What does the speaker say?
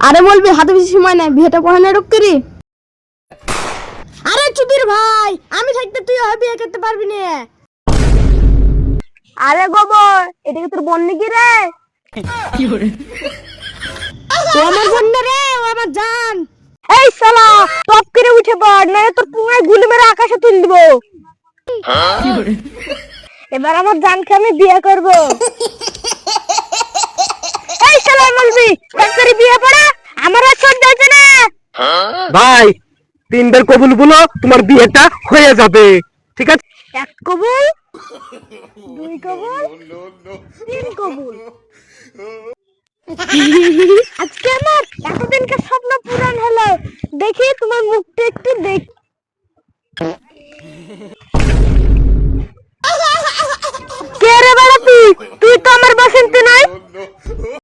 আরে বলবি হাতে বেশি সময় নাই, বিয়েটা পড়ানো রোক করি। আরে চুদির ভাই, আমি থাকতে তুই হয় বিয়ে করতে পারবি না। আরে গোবর, এটা কি তোর বোন নাকি রে? কি করে? ও আমার বোন না রে, ও আমার জান। এই শালা, টপ করে উঠে পড়, না তোর পুরো গুলি মেরে আকাশে তুল দিব। কি করে? এবার আমার জানকে আমি বিয়ে করব। এই শালা বলবি, তাড়াতাড়ি বিয়ে পড়া, আমার আর সহ্য হচ্ছে না। ভাই, তিনবার কবুল বলো, তোমার বিয়েটা হয়ে যাবে, ঠিক আছে? এক কবুল, দুই কবুল, তিন কবুল। আজকে আমার এতদিনকার স্বপ্ন পূরণ হলো। দেখি